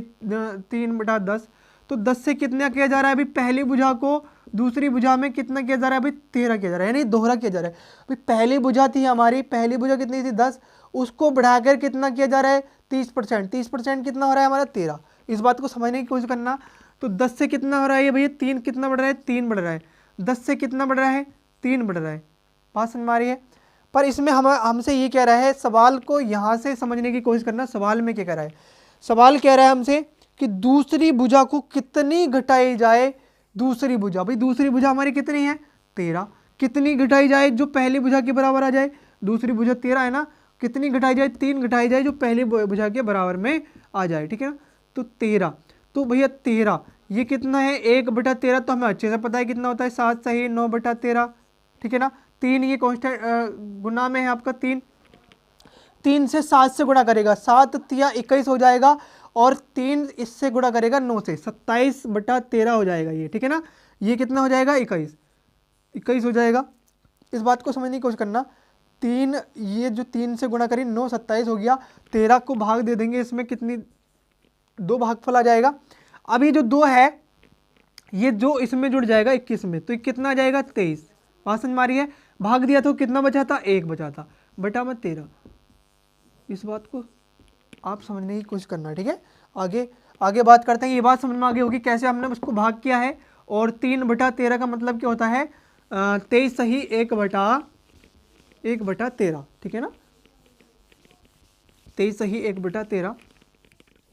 3/10। तो 10 से कितना किया जा रहा है अभी? पहली भुजा को दूसरी भुजा में कितना किया जा रहा है अभी? 13 किया जा रहा है, यानी दोहरा किया जा रहा है। अभी पहली भुजा थी हमारी, पहली भुजा कितनी थी? 10, उसको बढ़ाकर कितना किया जा रहा है? 30%। 30% कितना हो रहा है हमारा? 13। इस बात को समझने की कोशिश करना। तो 10 से कितना हो रहा है ये भैया? 3 कितना बढ़ रहा है? 3 बढ़ रहा है। 10 से कितना बढ़ रहा है? 3 बढ़ रहा है। बात समझ में आ रही है? पर इसमें हमसे ये कह रहा है, सवाल को यहाँ से समझने की कोशिश करना। सवाल में क्या कह रहा है? सवाल कह रहा है हमसे कि दूसरी भुजा को कितनी घटाई जाए? दूसरी भुजा, भाई दूसरी भुजा हमारी कितनी है? 13। कितनी घटाई जाए जो पहली भुजा के बराबर आ जाए? दूसरी भुजा 13 है ना, कितनी घटाई जाए? 3 घटाई जाए जो पहली भुजा के बराबर में आ जाए, ठीक है ना। तो 13, तो भैया 13 ये कितना है? 1/13, तो हमें अच्छे से पता है कितना होता है, 7 सही 9/13, ठीक है ना। 3 ये कांस्टेंट गुना में है आपका, 3 से 7 से गुणा करेगा, 7 तिया 21 हो जाएगा, और 3 इससे गुणा करेगा 9 से, 27/13 हो जाएगा ये, ठीक है ना। ये कितना हो जाएगा? 21 हो जाएगा। इस बात को समझने की कोशिश करना। 3 ये जो 3 से गुणा करें 9, 27 हो गया। 13 को भाग दे देंगे, इसमें कितनी 2 भागफल आ जाएगा। अब ये जो 2 है ये जो इसमें जुड़ जाएगा 21 में, तो कितना आ जाएगा? 23। बात समझ में आ रही है? भाग दिया तो कितना बचा था? 1 बचा था, बटा में 13। इस बात को आप समझने की कोशिश करना, ठीक है। आगे बात करते हैं। ये बात समझ में आगे होगी कैसे हमने उसको भाग किया है। और 3/13 का मतलब क्या होता है? 23 सही 1/13, ठीक है ना। 23 सही 1/13।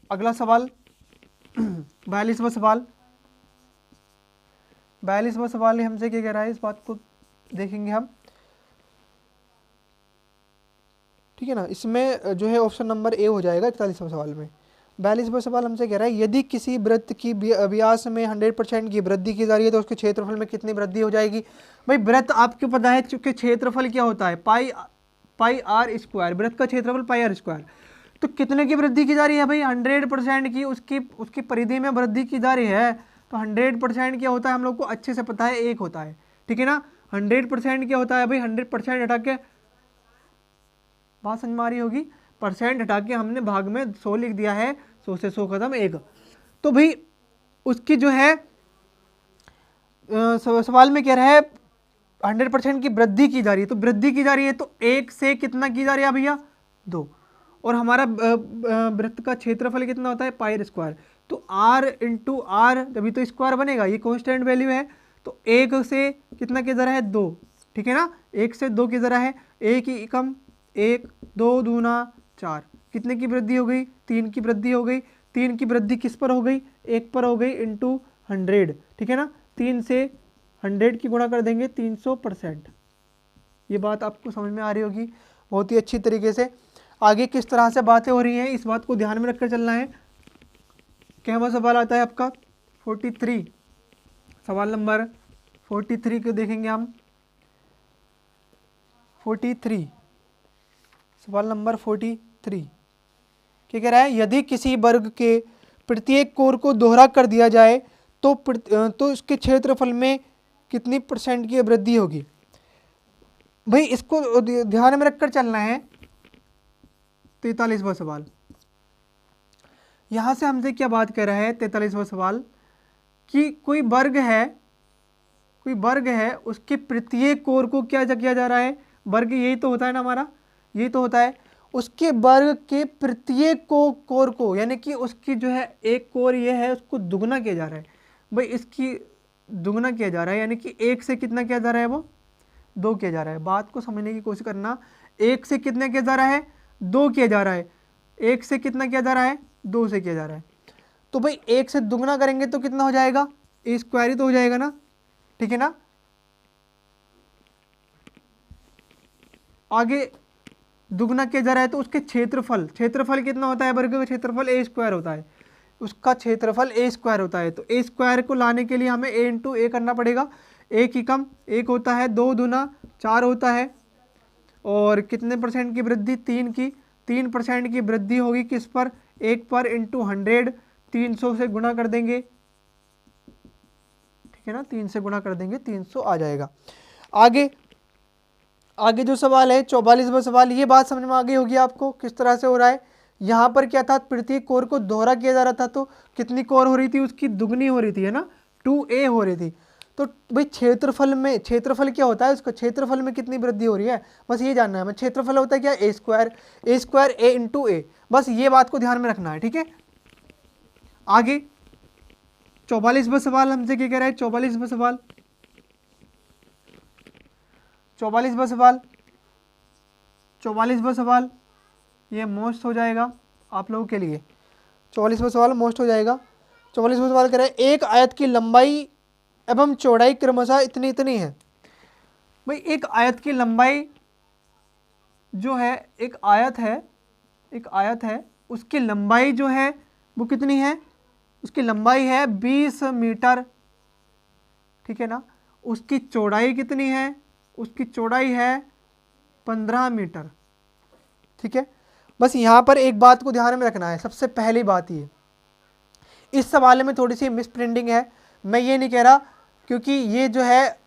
अगला सवाल 42वां सवाल। 42वां सवाल हमसे क्या कह रहा है, इस बात को देखेंगे हम, ठीक है ना। इसमें जो है ऑप्शन नंबर ए हो जाएगा 41वां सवाल में। 42वां सवाल हमसे कह रहा है, यदि किसी वृत्त की व्यास में 100% की वृद्धि की जा रही है तो उसके क्षेत्रफल में कितनी वृद्धि हो जाएगी? भाई वृत्त आपको पता है चूंकि क्षेत्रफल क्या होता है? पाई r²। वृत्त का क्षेत्रफल पाई r²। तो कितने की वृद्धि की जा रही है भाई? 100% की उसकी परिधि में वृद्धि की जा रही है। तो 100% क्या होता है हम लोग को अच्छे से पता है, 1 होता है, ठीक है ना। 100% क्या होता है भाई? 100% हटा के, बात समझ में आ रही होगी, परसेंट हटा के हमने भाग में 100 लिख दिया है, 100 से 100 खत्म 1। तो भाई उसकी जो है सवाल में कह रहा है 100% की वृद्धि की जा रही है, तो वृद्धि की जा रही है तो 1 से कितना की जा रही है भैया? 2। और हमारा वृत्त का क्षेत्रफल कितना होता है? Pi square. तो r इंटू आर, तभी तो स्क्वायर बनेगा, ये कांस्टेंट वैल्यू है। तो 1 से कितना की जा रहा है? 2, ठीक है ना। 1 से 2 की जा रहा है, 1 ही कम 1, 2 दूना 4, कितने की वृद्धि हो गई? 3 की वृद्धि हो गई। 3 की वृद्धि किस पर हो गई? 1 पर हो गई, इंटू 100, ठीक है ना। 3 से 100 की गुणा कर देंगे 300%। ये बात आपको समझ में आ रही होगी बहुत ही अच्छी तरीके से। आगे किस तरह से बातें हो रही हैं इस बात को ध्यान में रखकर चलना है। क्या सवाल आता है आपका? 43, सवाल नंबर 43 को देखेंगे हम। 43, सवाल नंबर 43 क्या कह रहा है? यदि किसी वर्ग के प्रत्येक कोर को दोहरा कर दिया जाए तो इसके क्षेत्रफल में कितनी % की वृद्धि होगी? भाई इसको ध्यान में रखकर चलना है। 43वां सवाल, यहां से हमसे क्या बात कर रहा है? 43वां सवाल कि कोई वर्ग है, उसके प्रत्येक कोर को क्या किया जा रहा है? वर्ग यही तो होता है ना हमारा, यही तो होता है। उसके वर्ग के प्रत्येक कोर को, यानी कि उसकी जो है एक कोर ये है, उसको दुगना किया जा रहा है। भाई इसकी दुगना किया जा रहा है, यानी कि 1 से कितना किया जा रहा है? वो 2 किया जा रहा है। बात को समझने की कोशिश करना। 1 से कितना किया जा रहा है? 2 किया जा रहा है। 1 से कितना किया जा रहा है? 2 से किया जा रहा है। तो भाई 1 से दुगना करेंगे तो कितना हो जाएगा? ए स्क्वायर ही तो हो जाएगा ना, ठीक है ना। आगे दुगना किया जा रहा है तो उसके क्षेत्रफल कितना होता है? वर्ग का क्षेत्रफल ए स्क्वायर होता है, उसका क्षेत्रफल ए स्क्वायर होता है। तो ए स्क्वायर को लाने के लिए हमें ए इंटू ए करना पड़ेगा। 1 ही कम 1 होता है, 2 दूना 4 होता है। और कितने % की वृद्धि? 3 की। 3% की वृद्धि होगी किस पर? 1 पर, इंटू 100, 300 से गुणा कर देंगे, ठीक है ना। 3 से गुणा कर देंगे, 300 आ जाएगा। आगे जो सवाल है 44वां सवाल, ये बात समझ में आ गई होगी आपको किस तरह से हो रहा है। यहाँ पर क्या था? प्रत्येक कोर को दोहरा किया जा रहा था, तो कितनी कोर हो रही थी? उसकी दुगनी हो रही थी, है ना, 2a हो रही थी। तो भाई क्षेत्रफल क्या होता है? उसका क्षेत्रफल में कितनी वृद्धि हो रही है, बस ये जानना है हमें। क्षेत्रफल होता है क्या? ए स्क्वायर ए इंटू ए, बस ये बात को ध्यान में रखना है, ठीक है। आगे 44वां सवाल हमसे क्या कह रहा है? 44वां सवाल ये मोस्ट हो जाएगा आप लोगों के लिए। 44वां सवाल मोस्ट हो जाएगा। 44वां सवाल कह रहा है एक आयत की लंबाई एवं चौड़ाई क्रमशः इतनी इतनी है। भाई एक आयत की लंबाई जो है, एक आयत है, उसकी लंबाई जो है वो कितनी है? उसकी लंबाई है 20 मीटर, ठीक है ना। उसकी चौड़ाई कितनी है? उसकी चौड़ाई है 15 मीटर, ठीक है। बस यहाँ पर एक बात को ध्यान में रखना है। सबसे पहली बात ये, इस सवाल में थोड़ी सी मिस प्रिंटिंग है, मैं ये नहीं कह रहा, क्योंकि ये जो है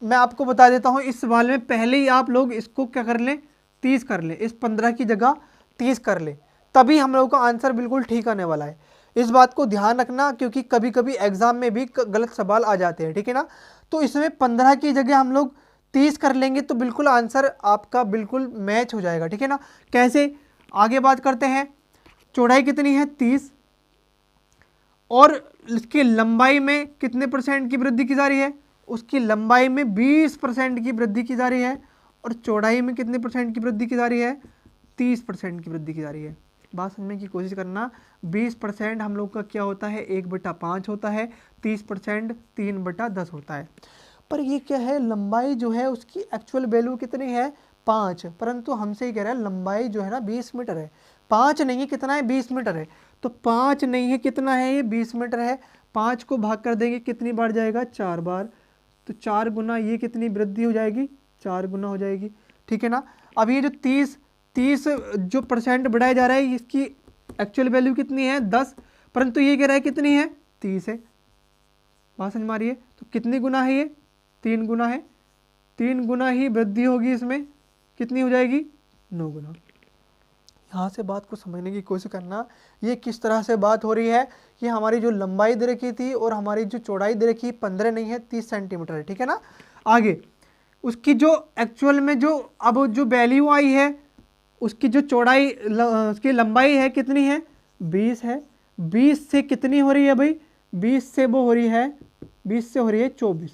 मैं आपको बता देता हूँ, इस सवाल में पहले ही आप लोग इसको क्या कर लें? 30 कर लें, इस 15 की जगह 30 कर लें, तभी हम लोगों का आंसर बिल्कुल ठीक आने वाला है। इस बात को ध्यान रखना, क्योंकि कभी कभी एग्जाम में भी गलत सवाल आ जाते हैं, ठीक है ना। तो इसमें 15 की जगह हम लोग 30 कर लेंगे तो बिल्कुल आंसर आपका बिल्कुल मैच हो जाएगा, ठीक है ना। कैसे? आगे बात करते हैं। चौड़ाई कितनी है? 30, और इसकी लंबाई में कितने % की वृद्धि की जा रही है? उसकी लंबाई में 20% की वृद्धि की जा रही है, और चौड़ाई में कितने % की वृद्धि की जा रही है? 30% की वृद्धि की जा रही है। बात समझने की कोशिश करना। 20% हम लोग का क्या होता है? 1/5 होता है। 30% 3/10 होता है। पर ये क्या है? लंबाई जो है उसकी एक्चुअल वैल्यू कितनी है? 5, परंतु हमसे ये कह रहा है लंबाई जो है ना 20 मीटर है। 5 नहीं है, कितना है? 20 मीटर है। तो 5 नहीं है, कितना है? ये 20 मीटर है। 5 को भाग कर देंगे, कितनी बार जाएगा? 4 बार। तो 4 गुना ये कितनी वृद्धि हो जाएगी? 4 गुना हो जाएगी, ठीक है ना। अब ये जो 30 30 जो परसेंट बढ़ाया जा रहा है इसकी एक्चुअल वैल्यू कितनी है 10, परंतु ये कह रहा है कितनी है 30 है। बात समझ में आ रही है? तो कितनी गुना है ये 3 गुना है, 3 गुना ही वृद्धि होगी इसमें, कितनी हो जाएगी 9 गुना। यहाँ से बात को समझने की कोशिश करना, ये किस तरह से बात हो रही है कि हमारी जो लंबाई दे रखी थी और हमारी जो चौड़ाई दे रखी 15 नहीं है 30 सेंटीमीटर है, ठीक है ना। आगे उसकी जो एक्चुअल में जो अब जो वैल्यू आई है उसकी जो चौड़ाई उसकी लंबाई है कितनी है 20 है, 20 से कितनी हो रही है भाई 20 से वो हो रही है 20 से हो रही है 24।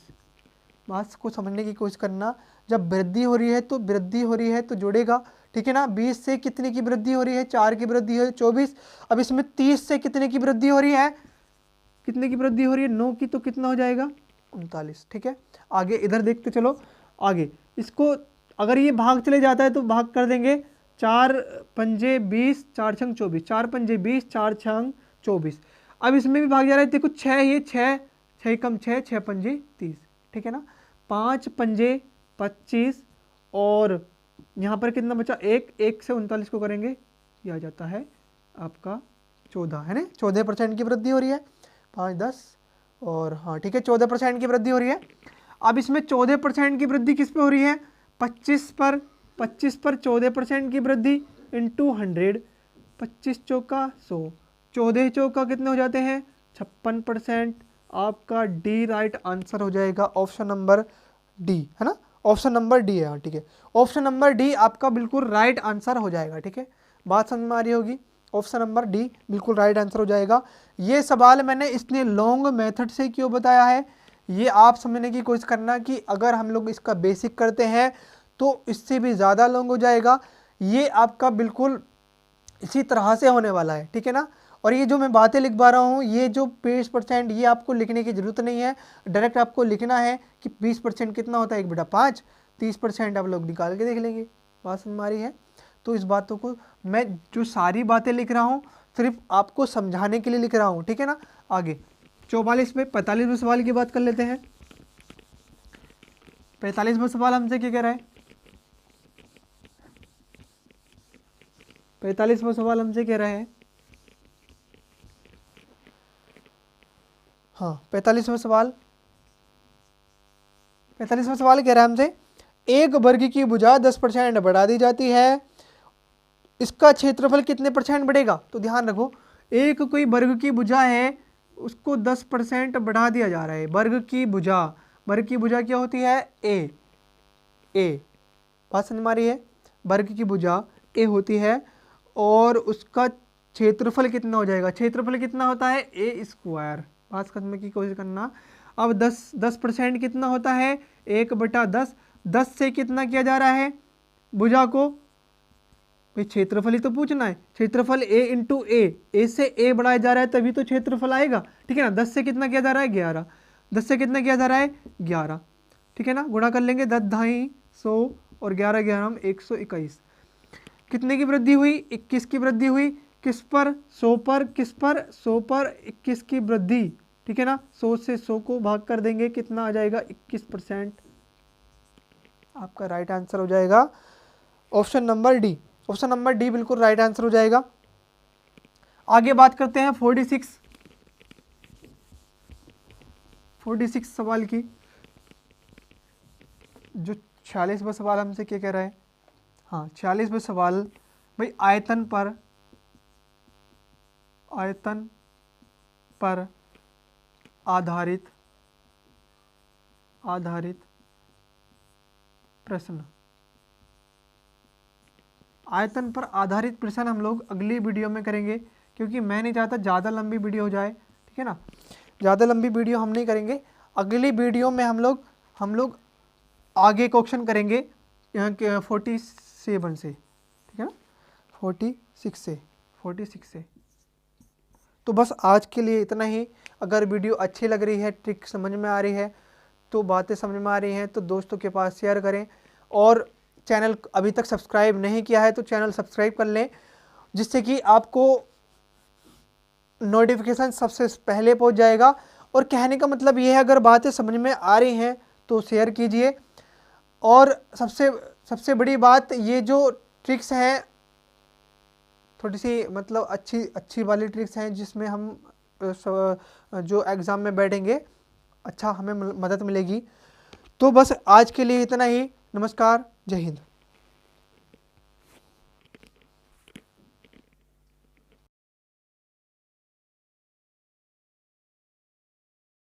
बात को समझने की कोशिश करना, जब वृद्धि हो रही है तो वृद्धि हो रही है तो जोड़ेगा, ठीक है ना। 20 से कितने की वृद्धि हो रही है 4 की वृद्धि है 24। अब इसमें 30 से कितने की वृद्धि हो रही है, कितने की वृद्धि हो रही है 9 की, तो कितना हो जाएगा 39, ठीक है। आगे इधर देखते चलो, आगे इसको अगर ये भाग चले जाता है तो भाग कर देंगे, 4 पंजे 20 4 छंग 24, 4 पंजे 20 4 छंग 24। अब इसमें भी भाग जा रहा है, देखो 6 ये 6 कम 6 6 पंजे 30, ठीक है ना। 5 पंजे 25 और यहाँ पर कितना बचा 1 से 39 को करेंगे, ये आ जाता है आपका 14, है ना। 14% की वृद्धि हो रही है, 5 10 और हाँ ठीक है 14% की वृद्धि हो रही है। अब इसमें 14% की वृद्धि किस पे हो रही है 25 पर 14% की वृद्धि इंटू 100, 25 चौका 100, 14 चौका कितने हो जाते हैं 56%। आपका डी राइट आंसर हो जाएगा, ऑप्शन नंबर डी, है ना, ऑप्शन नंबर डी है, हाँ ठीक है, ऑप्शन नंबर डी आपका बिल्कुल राइट आंसर हो जाएगा, ठीक है। बात समझ में आ रही होगी, ऑप्शन नंबर डी बिल्कुल राइट आंसर हो जाएगा। ये सवाल मैंने इसलिए लॉन्ग मेथड से क्यों बताया है, ये आप समझने की कोशिश करना कि अगर हम लोग इसका बेसिक करते हैं तो इससे भी ज़्यादा लॉन्ग हो जाएगा। ये आपका बिल्कुल इसी तरह से होने वाला है, ठीक है ना। और ये जो मैं बातें लिखवा रहा हूँ, ये जो 20% ये आपको लिखने की ज़रूरत नहीं है, डायरेक्ट आपको लिखना है कि 20% कितना होता है 1/5, 30% आप लोग निकाल के देख लेंगे। बात समझ में आ रही है? तो इस बातों को मैं जो सारी बातें लिख रहा हूँ सिर्फ आपको समझाने के लिए लिख रहा हूँ, ठीक है ना। आगे 45वें सवाल की बात कर लेते हैं। 45वां सवाल हमसे क्या कह रहा है, 45वां सवाल हमसे कह रहा है, हाँ 45वां सवाल कह रहा है हमसे, एक वर्ग की भुजा 10% बढ़ा दी जाती है, इसका क्षेत्रफल कितने परसेंट बढ़ेगा। तो ध्यान रखो, एक कोई वर्ग की भुजा है उसको 10% बढ़ा दिया जा रहा है। वर्ग की भुजा क्या होती है ए, बात समझ में आ रही है, वर्ग की भुजा ए होती है और उसका क्षेत्रफल कितना हो जाएगा, क्षेत्रफल कितना होता है a²। बात करने की कोशिश करना, अब 10% कितना होता है 1/10, 10 से कितना किया जा रहा है भुजा को, भाई क्षेत्रफल ही तो पूछना है, क्षेत्रफल a इंटू ए से a बढ़ाया जा रहा है तभी तो क्षेत्रफल आएगा, ठीक है ना। 10 से कितना किया जा रहा है 11, 10 से कितना किया जा रहा है 11, ठीक है ना। गुणा कर लेंगे 10 ढाई 100 और 11 11 121। कितने की वृद्धि हुई 21 की वृद्धि हुई, किस पर 100 पर, किस पर 100 पर 21 की वृद्धि, ठीक है ना। 100 से 100 को भाग कर देंगे, कितना आ जाएगा 21%। आपका राइट आंसर हो जाएगा option number D, option number D बिल्कुल राइट आंसर हो जाएगा। आगे बात करते हैं 46 सवाल की, जो 46वां सवाल हमसे क्या कह रहा है, हाँ 46वां सवाल भाई आयतन पर आधारित प्रश्न। आयतन पर आधारित प्रश्न हम लोग अगली वीडियो में करेंगे, क्योंकि मैं नहीं चाहता ज़्यादा लंबी वीडियो हो जाए, ठीक है ना। ज़्यादा लंबी वीडियो हम नहीं करेंगे, अगली वीडियो में हम लोग आगे क्वेश्चन करेंगे यहाँ के 47 से, ठीक है ना, 46 से। तो बस आज के लिए इतना ही। अगर वीडियो अच्छी लग रही है, ट्रिक समझ में आ रही है, तो बातें समझ में आ रही हैं, तो दोस्तों के पास शेयर करें, और चैनल अभी तक सब्सक्राइब नहीं किया है तो चैनल सब्सक्राइब कर लें, जिससे कि आपको नोटिफिकेशन सबसे पहले पहुंच जाएगा। और कहने का मतलब ये है, अगर बातें समझ में आ रही हैं तो शेयर कीजिए। और सबसे बड़ी बात, ये जो ट्रिक्स हैं, थोड़ी सी मतलब अच्छी वाली ट्रिक्स हैं, जिसमें हम जो एग्ज़ाम में बैठेंगे अच्छा हमें मदद मिलेगी। तो बस आज के लिए इतना ही। नमस्कार, जय हिंद।